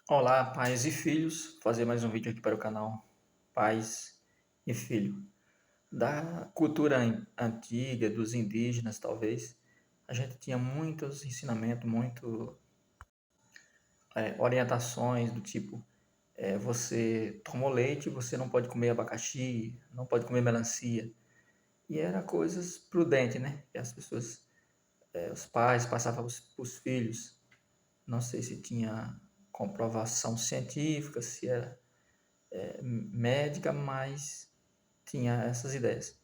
Olá, pais e filhos. Vou fazer mais um vídeo aqui para o canal Pais e Filho. Da cultura antiga, dos indígenas, talvez, a gente tinha muitos ensinamentos, orientações do tipo, você tomou leite, você não pode comer abacaxi, não pode comer melancia. E era coisas prudentes, né? Que as pessoas, os pais passavam para os filhos. Não sei se tinha comprovação científica, se era médica, mas tinha essas ideias.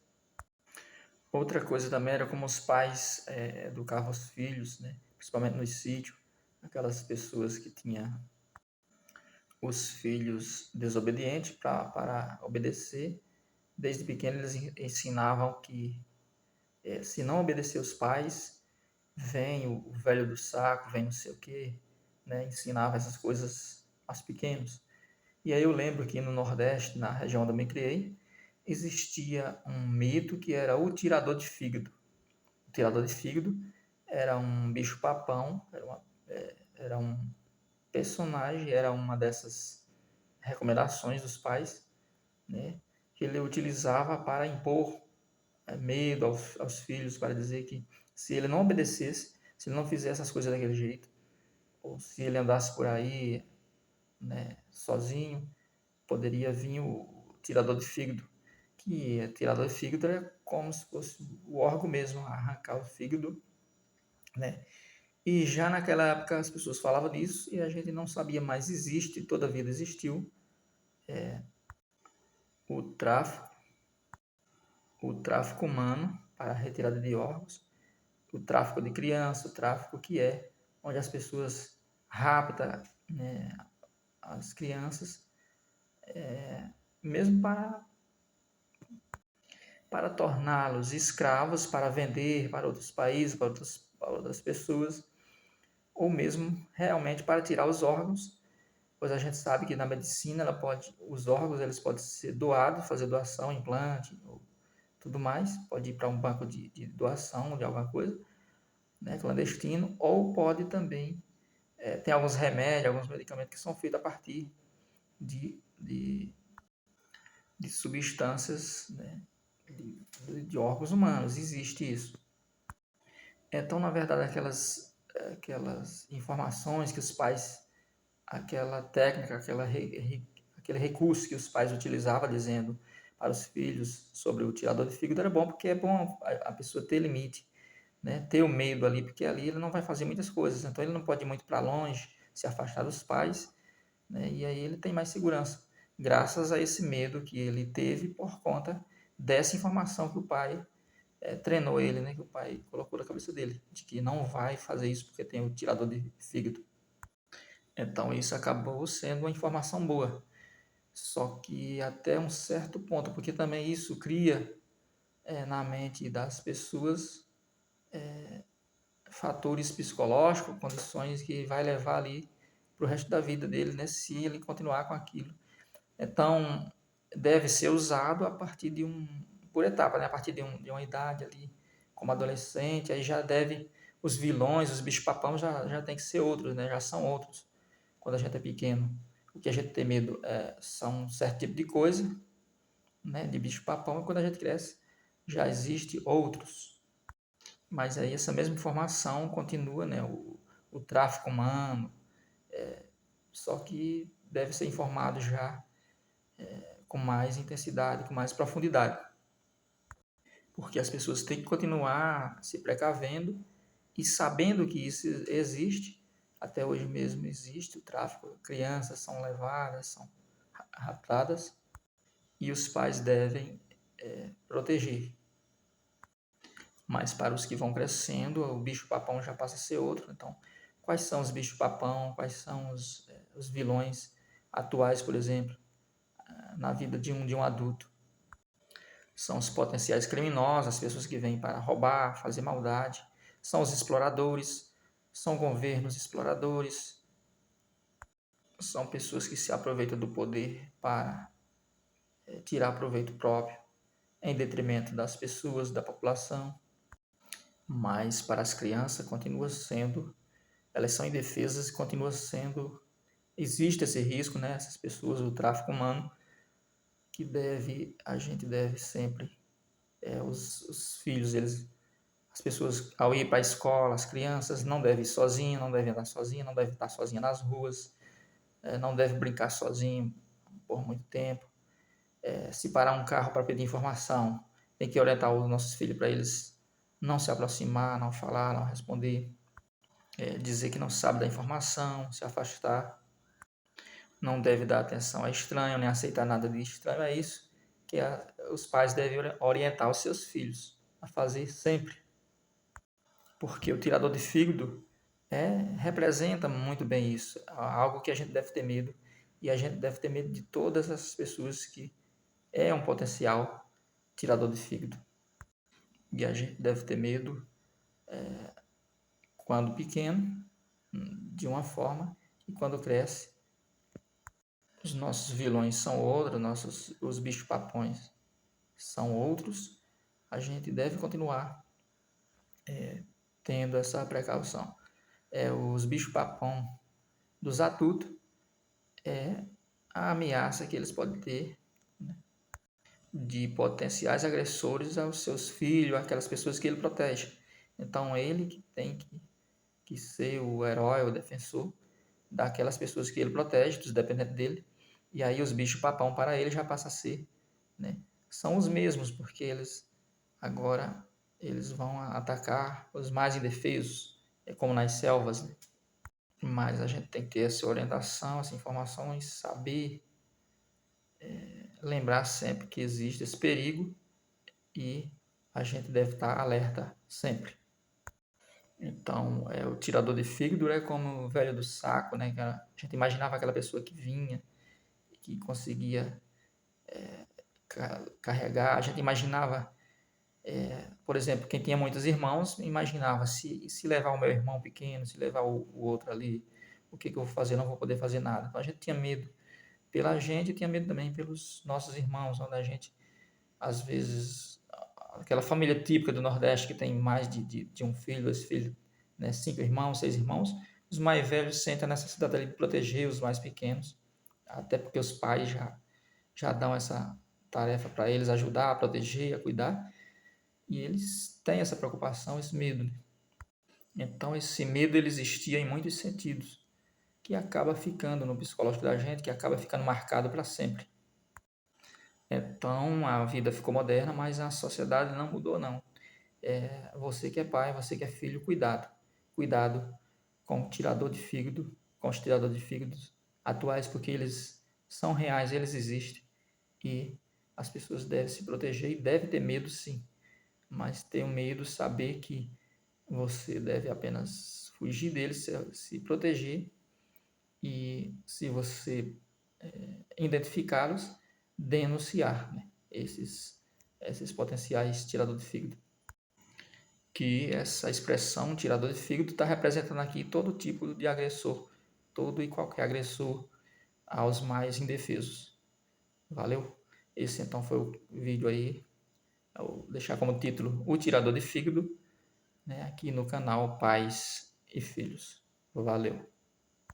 Outra coisa também era como os pais educavam os filhos, né? Principalmente no sítio, aquelas pessoas que tinham os filhos desobedientes para obedecer. Desde pequeno eles ensinavam que se não obedecer os pais, vem o velho do saco, vem não sei o quê, né? Ensinava essas coisas aos pequenos. E aí eu lembro que no Nordeste, na região onde eu me criei, existia um mito que era o tirador de fígado. O tirador de fígado era um bicho-papão, era um personagem, era uma dessas recomendações dos pais, né, que ele utilizava para impor medo aos filhos, para dizer que se ele não obedecesse, se ele não fizesse as coisas daquele jeito, ou se ele andasse por aí, né, sozinho, poderia vir o tirador de fígado, que tirador de fígado é como se fosse o órgão mesmo, arrancar o fígado, né? E já naquela época as pessoas falavam disso e a gente não sabia, mas existe, toda a vida existiu o tráfico, o tráfico humano para a retirada de órgãos, o tráfico de criança, o tráfico que é onde as pessoas raptam, né, as crianças, mesmo para torná-los escravos, para vender para outros países, para outras pessoas, ou mesmo realmente para tirar os órgãos, pois a gente sabe que na medicina os órgãos eles podem ser doados, fazer doação, implante, ou tudo mais, pode ir para um banco de doação de alguma coisa, né, clandestino, ou pode também, tem alguns remédios, alguns medicamentos que são feitos a partir de, de, de substâncias, né, de órgãos humanos, existe isso. Então, na verdade, aquelas informações que os pais, aquela técnica, aquele recurso que os pais utilizavam dizendo para os filhos sobre o tirador de fígado era bom, porque é bom a pessoa ter limite, né? Ter o medo ali, porque ali ele não vai fazer muitas coisas, então ele não pode ir muito para longe, se afastar dos pais, né? E aí ele tem mais segurança, graças a esse medo que ele teve por conta dessa informação que o pai treinou ele, né? Que o pai colocou na cabeça dele, de que não vai fazer isso porque tem o tirador de fígado. Então isso acabou sendo uma informação boa, só que até um certo ponto, porque também isso cria na mente das pessoas fatores psicológicos, condições que vai levar ali para o resto da vida dele, né? Se ele continuar com aquilo. Então deve ser usado a partir por etapa, né? A partir de uma idade ali, como adolescente, aí já deve, os vilões, os bichos-papão já tem que ser outros, né? Já são outros, quando a gente é pequeno. O que a gente tem medo são um certo tipo de coisa, né? De bicho-papão, e quando a gente cresce, já existe outros. Mas aí essa mesma informação continua, né? O tráfico humano, só que deve ser informado já com mais intensidade, com mais profundidade. Porque as pessoas têm que continuar se precavendo e sabendo que isso existe. Até hoje mesmo existe o tráfico, crianças são levadas, são raptadas, e os pais devem proteger. Mas para os que vão crescendo, o bicho-papão já passa a ser outro. Então, quais são os bichos-papão? Quais são os vilões atuais, por exemplo, na vida de um adulto? São os potenciais criminosos, as pessoas que vêm para roubar, fazer maldade. São os exploradores, são governos exploradores, são pessoas que se aproveitam do poder para tirar proveito próprio, em detrimento das pessoas, da população. Mas para as crianças continua sendo, elas são indefesas e continua sendo existe esse risco, né? Essas pessoas, o tráfico humano, a gente deve sempre, os filhos, as pessoas, ao ir para a escola, as crianças, não devem ir sozinho, não devem andar sozinho, não devem estar sozinha nas ruas, não devem brincar sozinho por muito tempo. Se parar um carro para pedir informação, tem que orientar os nossos filhos para eles não se aproximar, não falar, não responder, dizer que não sabe da informação, se afastar, não deve dar atenção a estranho, nem aceitar nada de estranho. É isso que os pais devem orientar os seus filhos a fazer sempre. Porque o tirador de fígado representa muito bem isso, algo que a gente deve ter medo, e a gente deve ter medo de todas essas pessoas que é um potencial tirador de fígado. E a gente deve ter medo quando pequeno, de uma forma, e quando cresce, os nossos vilões são outros, os bichos-papões são outros. A gente deve continuar tendo essa precaução. Os bichos-papão dos adultos é a ameaça que eles podem ter, né, de potenciais agressores aos seus filhos, aquelas pessoas que ele protege. Então ele que tem que ser o herói, o defensor daquelas pessoas que ele protege, dos dependentes dele. E aí os bichos papão para ele já passa a ser, né? São os mesmos, porque agora eles vão atacar os mais indefesos, como nas selvas, né? Mas a gente tem que ter essa orientação, essa informação e saber lembrar sempre que existe esse perigo e a gente deve estar alerta sempre. Então, o tirador de fígado é como o velho do saco, né? A gente imaginava aquela pessoa que vinha, que conseguia carregar. A gente imaginava, por exemplo, quem tinha muitos irmãos, imaginava se levar o meu irmão pequeno, se levar o outro ali, o que eu vou fazer? Não vou poder fazer nada. Então, a gente tinha medo pela gente e tinha medo também pelos nossos irmãos, onde a gente, às vezes, aquela família típica do Nordeste que tem mais de um filho, dois filhos, né, 5 irmãos, 6 irmãos, os mais velhos sentem a necessidade ali de proteger os mais pequenos, até porque os pais já dão essa tarefa para eles, ajudar, a proteger, a cuidar, e eles têm essa preocupação, esse medo, né? Então esse medo ele existia em muitos sentidos, que acaba ficando no psicológico da gente, que acaba ficando marcado para sempre. Então a vida ficou moderna, mas a sociedade não mudou não. Você que é pai, você que é filho, cuidado. Cuidado com o tirador de fígado, com os tiradores de fígados atuais, porque eles são reais, eles existem. E as pessoas devem se proteger e devem ter medo sim. Mas ter medo, saber que você deve apenas fugir deles, se proteger. E se você identificá-los, denunciar, né, esses potenciais tiradores de fígado. Que essa expressão tirador de fígado está representando aqui todo tipo de agressor, todo e qualquer agressor aos mais indefesos. Valeu? Esse então foi o vídeo aí, eu vou deixar como título O Tirador de Fígado, né, aqui no canal Pais e Filhos. Valeu!